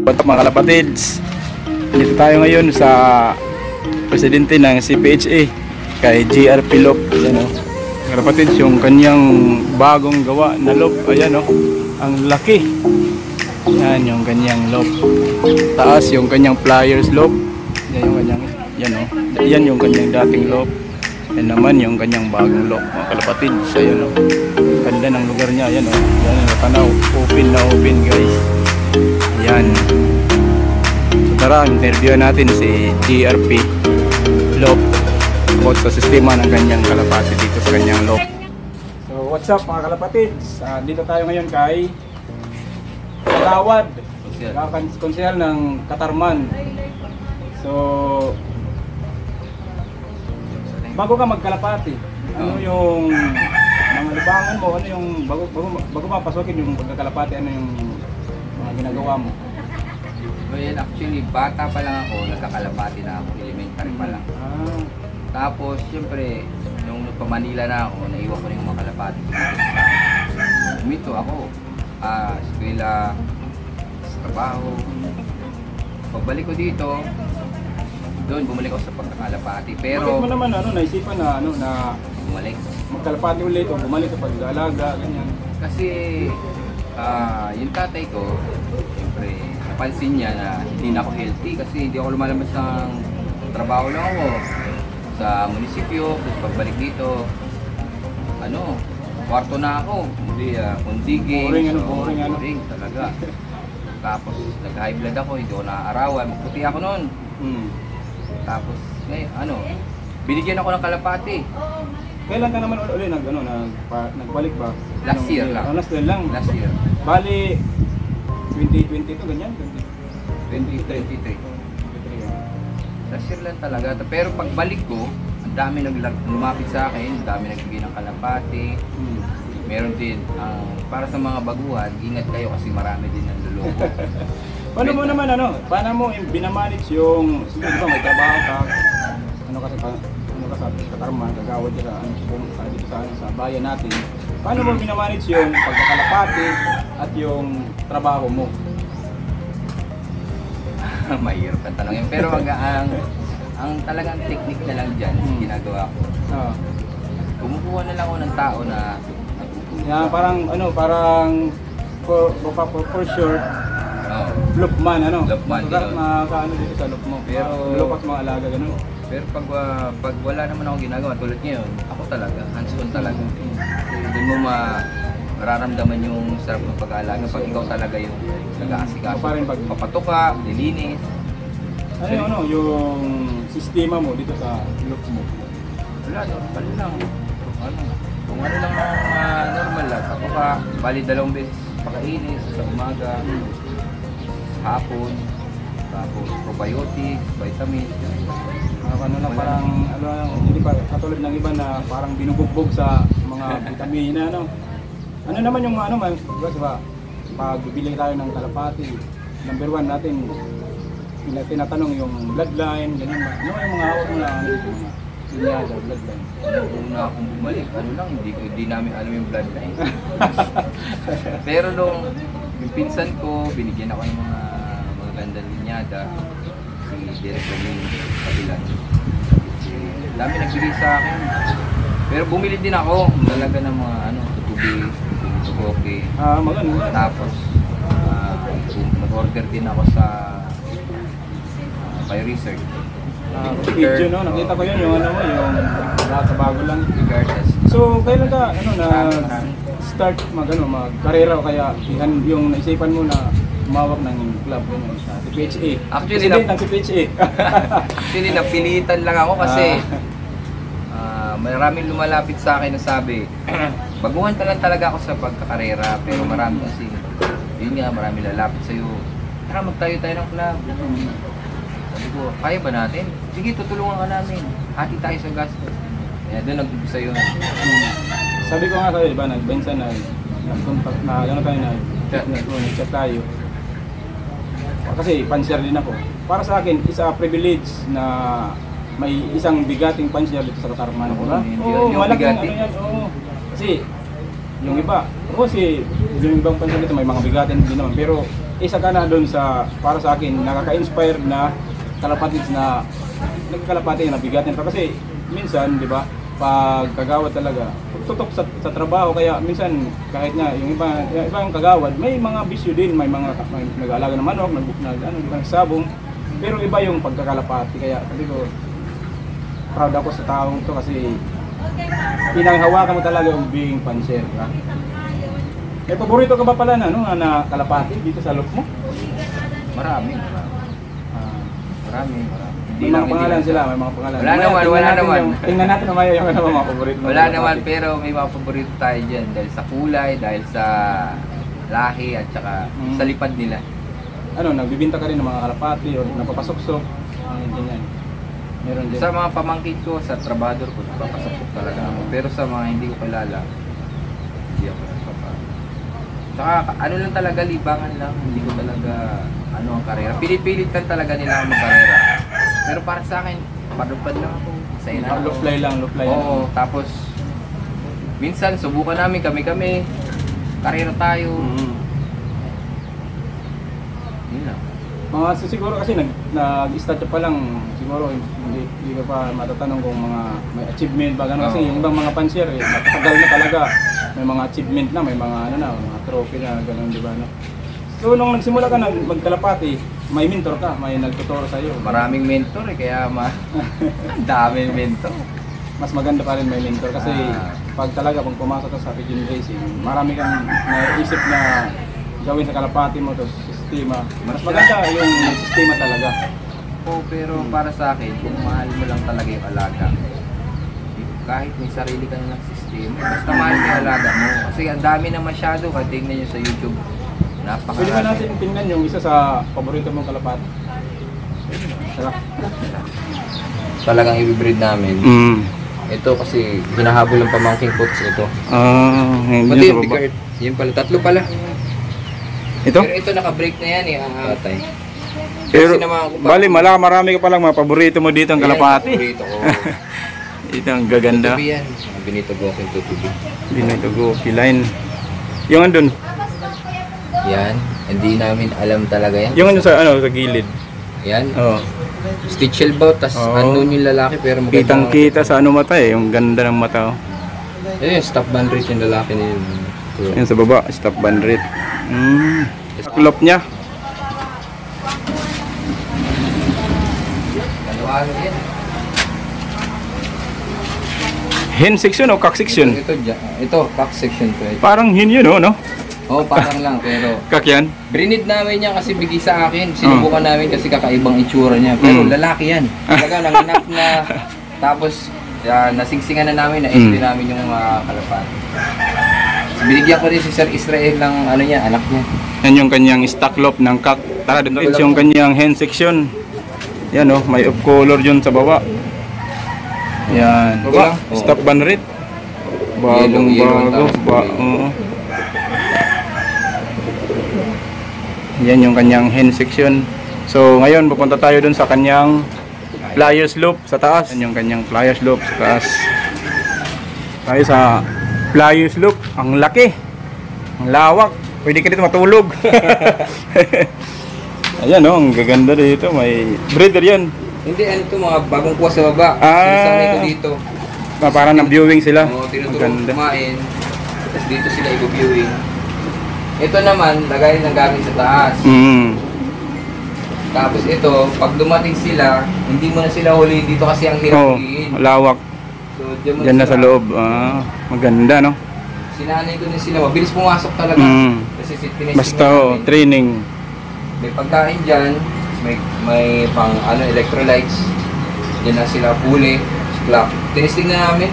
What's up mga kalapatids? Dito tayo ngayon sa presidente ng CPHA kay GRP Lop. Ayan o, kalapatids, yung kanyang bagong gawa na lop. Ayan o, ang laki. Yan yung kanyang lop. Taas yung kanyang pliers lop. Yan yung kanyang, yan o, yan yung kanyang dating lop. Yan naman yung kanyang bagong lop mga kalapatids. Ayan o, ganda ng lugar niya. Ayan o, yan yung tanaw, open na open guys. Ayan. So tara, interview natin si GRP Lop about sa sistema ng kanyang kalapati dito sa kanyang lop. So what's up mga kalapatids? Dito tayo ngayon kay Kagawad, konsehal ng Katarman. So bago ka magkalapati, ano yung mga libangan mo? Ano yung bago mapasokin yung pagkakalapati, ano yung mga ginagawa mo? Well, actually, bata pa lang ako, nagkakalapati na ako, elementary pa lang. Tapos, siyempre, nung nagpa-Manila na ako, naiwan ko na yung mga kalapati. Umito ako, eskwela, sa trabaho. Pagbalik ko dito, doon bumalik ako sa pagkakalapati. Pero bakit mo naman naisipan na bumalik? Magkalapati ulit o bumalik sa pag-aalaga, ganyan? Kasi, yung tatay ko, siyempre, napansin niya na hindi na ako healthy kasi hindi ako lumalabas ng trabaho lang ako sa munisipyo. Pagbalik dito, kwarto na ako, kundi games, boring talaga. Tapos nag-high blood ako, hindi ako naaarawan, puti ako noon. Tapos binigyan ako ng kalapati. Kailan ka naman ulit nagbalik ba? Last year lang. Last year lang? Last year. Bali, 2022 ganyan? 2023. Last year lang talaga. Pero pagbalik ko, ang dami lumapit sa akin, ang dami nagbigay ng kalapati. Meron din, para sa mga baguhan, ingat kayo kasi marami din ang luloko. Paano mo naman paano mo binamanage yung, siguro di ba may trabaho ka, sa Katarman, gagawad ka dito sa bayan natin. Paano mo binamanage yung pagkakalapati at yung trabaho mo? Mahirap ang tanong yun. Pero ang talagang technique na lang dyan, ginagawa ko. Kumukuha na lang ako ng tao na yeah, parang for sure, lupman, Lupman, makaano dito sa lup mo. Pero lupas mga alaga, ganun. Pero pag wala naman ako ginagawa, tulad ngayon, ako talaga, hands-on talaga. Doon mo mararamdaman yung sarap ng pag-aalaga pag ikaw talaga yung nag-aasikaso. Papatuka, nilinis. Yung sistema mo dito sa loop mo? Wala, normal lang. Kung ano lang normal lang. Patuka, bali 2 beses pakainin sa umaga, sa hapon, tapos probiotics, vitamins. Parang hindi pa katulad ng iba na parang binubugbog sa mga vitamina, Ano naman yung diba, pag bibili tayo ng kalapati, number 1 natin, tinatanong yung bloodline, ganyan ba? Ano yung mga hawak mo na linyada, bloodline? Una akong bumalik, hindi namin alam yung bloodline. Pero nung yung pinsan ko, binigyan ako ng mga magagandang linyada, si Derek Roming Kabilan. Dami nagbigay sa akin. Pero bumili din ako talaga ng mga tutubi, tutuboke. Maganda. Tapos nag-order din ako sa Research. Video, nakita ko yun, yung lahat bago lang. Regardless. So, kailan ka start mag-karera o kaya yung naisipan mo na umawak ng club sa CPHA? Actually, ng CPHA. Actually, napilitan lang ako kasi maraming lumalapit sa akin na sabi, baguhan ka lang talaga ako sa pagkakarera, pero marami kasi, yun nga, marami lalapit sa'yo. Tara, magtayo tayo ng club. Sabi ko, kaya ba natin? Sige, tutulungan ka namin. Hati tayo sa gastos. Kaya doon nag-umpisa yun. Sabi ko nga sa'yo, diba, nag-bensa nag-contact na, nag-chat tayo. Kasi pan-share din ako. Para sa akin, isa privilege na may isang bigating pan-share dito sa Katarman. Oo, malaki yan. Kasi Yung iba, kasi yung ibang pansin dito may mga bigatin din naman. Pero isa ka na doon sa, para sa akin, nakaka-inspire na kalapatids na nagkalapati na bigatin pa. Kasi minsan, di ba, pag kagawad talaga, tutok sa trabaho. Kaya minsan, kahit nga, yung ibang kagawad, may mga bisyo din, may nag-aalaga ng manok, nagsabong. Pero iba yung pagkakalapati. Kaya sabi ko, proud ako sa taong to kasi pinanghawakan mo talaga yung being panser. May paborito ka ba pala na kalapati dito sa loop mo? Marami. May mga pangalan sila, may mga pangalan. Wala naman. Tingnan natin naman yung mga paborito mo. Wala naman, pero may mga paborito tayo dyan dahil sa kulay, dahil sa lahi at saka sa lipad nila. Nagbibinta ka rin ng mga kalapati o napapasok-sok? Ganyan. Meron din. Sa mga pamangkin ko, sa trabador ko, napapasok talaga ako. Pero sa mga hindi ko kilala, hindi ako nagpapasok. Tsaka lang talaga, libangan lang. Hindi ko talaga ang karera. Pinipilit lang talaga nila ang magkarera. Pero para sa akin, padupad lang ako. Masaya na ako. Low fly lang. Oo, tapos minsan subukan namin kami-kami. Karera tayo. Yun lang. Siguro kasi nag-start pa lang, siguro hindi ka pa matatanong kung mga may achievement ba gano'n. Kasi yung ibang mga pansier, matagal na talaga. May mga achievement na, may mga mga trophy na gano'n, di ba? No? So nung nagsimula ka magkalapati, may mentor ka, may nagtuturo sa iyo. Maraming mentor kaya daming mentor. Mas maganda pa rin may mentor kasi pag pag pumasok ka sa Pigeon Racing, marami kang naisip na gawin sa kalapati mo, tapos sistema. Mas maganda yung sistema talaga. Pero para sa akin, kung mahal mo lang talaga yung alaga, kahit may sarili ka na ng sistema, basta mahal mo yung alaga mo. Kasi ang dami na masyado, kaya tingnan nyo sa YouTube. Pwede ba natin tingnan yung isa sa paborito mong kalapati? Talagang i-breed namin. Ito kasi hinahabol ng pamangking puts ito. Pati yung bigard. Yung pala, tatlo pala. Ito? Pero ito naka-break na yan atay. Pero bali marami ka palang mga paborito mo dito ang kalapati. Paborito ko. Ito ang gaganda. Tutubi yan. Benito Goking tutubi. Benito Goking line. Yung andun? Yan. Hindi namin alam talaga yan. Yung sa gilid. Yan. Stitch elbow, tas andun yung lalaki pero maganda. Kitang-kita sa mata yung ganda ng mata. Yung stop band rate yung lalaki niya. Yan sa baba, stop band rate. Taklop niya. Hen section o cock section? Ito cock section to. Parang hen yun no? Parang lang pero kak yan? Brinid namin yan kasi bigay sa akin. Sinubukan namin kasi kakaibang itsura niya. Pero lalaki yan. Talaga nanganak na. Tapos nasingsingan na namin, na-entry namin yung kalapati. Binigyan ko rin si Sir Israel ng anak niya. Yan yung kanyang stock loop ng cock. Tara dito yung kanyang hen section. Yan may off color yun sa baba. Yan. Baba, stop band rate. Bago. Yan yung kanyang hen section. So ngayon pupunta tayo dun sa kanyang pliers loop sa taas. Yan yung kanyang pliers loop sa taas. Tayo sa pliers loop. Ang laki. Ang lawak. Pwede ka dito matulog. Ayan ang gaganda dito. May breeder yan. Hindi, mga bagong kuha sa baba. Sinasanay ko dito. Parang na-viewing sila. Tinutulong kumain. Tapos dito sila i-viewing. Ito naman, lagay ng gamit sa taas. Tapos ito, pag dumating sila, hindi mo na sila huli dito kasi ang hirap huliin. Lawak. So, diyan na sa loob. Maganda, no? Sinanay ko na sila. Mabilis pumasok talaga. Kasi basta training. May pagkain dyan. May pang electrolytes. Diyan na sila huli. Clock. Tinisting na namin.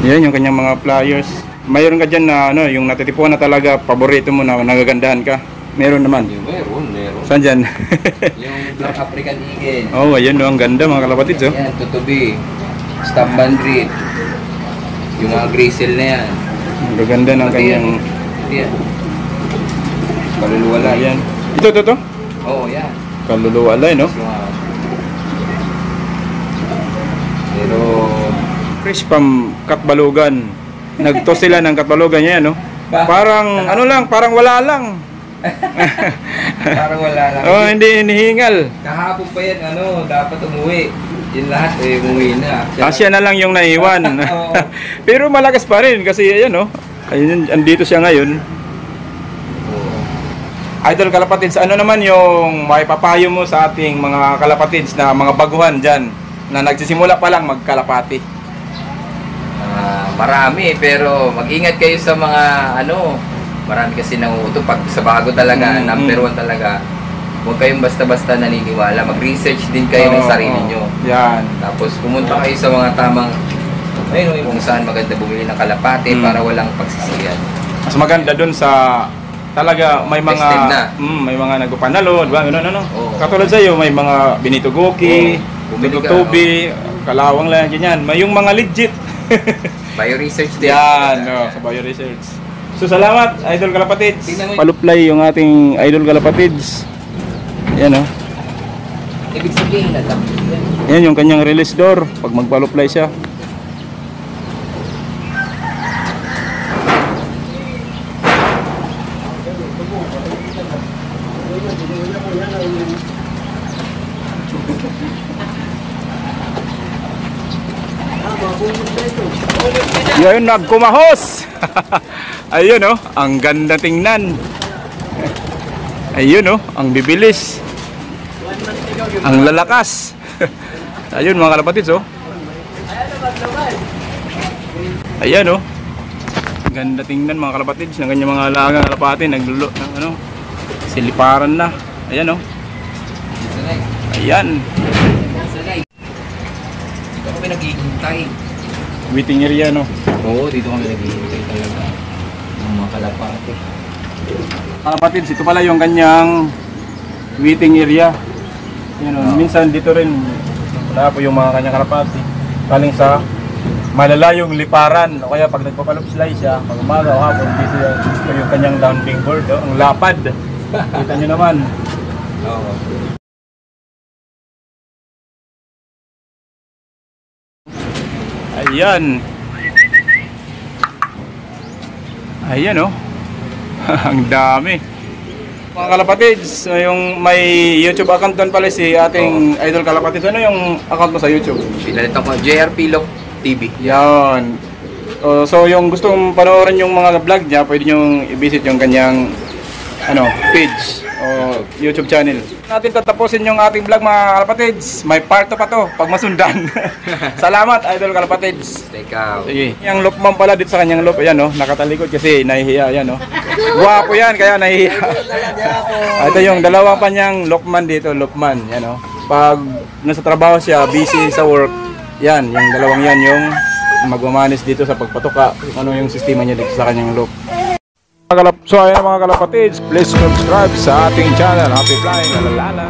Yan yung kanyang mga pliers. Mayroon ka dyan na yung natitipuan na talaga paborito mo na nagagandahan ka? Meron naman? Meron. Saan dyan? Yung Black African Eagle. Ayun ang ganda mga kalapatids. Yan, tutubi. Stop band rate. Yung mga grizzle na yan. Ang gaganda ng kanyang... Yan. Kaluluwala. Yan. Ito? Oo, yan. Kaluluwala, no? Pero... Chris from Kakbalugan. Nagtos sila ng katalogan niya, no? Parang, ano lang, parang wala lang. Parang wala lang. Oh, hindi hinihingal. Kahapon pa yan, dapat umuwi. Yun lahat, umuwi na. Siya na lang yung naiwan. Oo. Pero malakas pa rin kasi ayan, no? Ayun, andito siya ngayon. Oo. Idol Kalapatids, ano naman yung maipapayo mo sa ating mga kalapatids na mga baguhan dyan na nagsisimula pa lang magkalapati? Marami, pero mag-ingat kayo sa mga marami kasi nanguuto pag sa bago talaga, number one talaga. Huwag kayong basta-basta naniniwala. Mag-research din kayo ng sarili nyo. Yan. Tapos pumunta kayo sa mga tamang kung saan maganda bumili ng kalapate para walang pagsisiyan. Mas maganda dun sa talaga may mga Tested na. may mga nagpapanalo, di ba? Ganun, Oo. Katulad sa iyo, may mga Benito Goki, Bumili ka, Tutubi, Kalawang lang ganyan. May yung mga legit. Bio-research din. Yan, sa bio-research. So salamat, Idol Kalapatids. Tingnan mo- Paluplay yung ating Idol Kalapatids. Yan, oh. Ibig sabihin na tapos yan. Yan yung kanyang release door pag magpaluplay siya. Yun, nagkumahos. Ayun, oh, ang ganda tingnan. Ayun, oh, ang bibilis. Ang lalakas. Ayun mga kalapatids, oh. Ayan, oh. Ganda tingnan mga kalapatids ng kanyang mga alagang kalapati, naglulo ng siliparan na. Ayan, oh. Ayan. Dito kami naghihintay. Waiting area, no. Oo, dito kami naghihintay talaga. Ng mga kalapate. Kalapatids, ito pala yung kanyang waiting area. Yan, oh. Minsan dito rin wala po yung mga kanyang kalapati. Galing sa malalayong liparan. O kaya pag nagpapalupslay siya, pag umaga o hapon, dito yung kanyang landing board, oh. Ang lapad. Kita nyo naman. Oo. Ayan. Ayan, oh. Ang dami. Mga kalapatids, yung may YouTube account doon pala si ating Idol Kalapatids. Ano yung account mo sa YouTube? Pinalitan ko JR Pilok TV. Yan. So yung gustong panoorin yung mga vlog niya, pwede nyo i-visit yung kanyang page o YouTube channel. Natin tatapusin yung ating vlog mga kalapatids. May part 2 pa to pag masundan. Salamat Idol Kalapatids. Teka. Sige. Yung lopman pala dito sa kanyang lop, ayan, oh, nakatalikod kasi nahihiya, ayan, oh. Guwapo yan kaya nahihiya. Ito yung dalawang kanyang lopman dito, lopman, yan, oh. Pag nasa trabaho siya, busy sa work, yan, yung dalawang yan yung magmamanis dito sa pagpatuka, kung ano yung sistema niya dito sa kanyang lop. So ayan mga kalapatids, please subscribe sa ating channel. Happy Flying, lalala.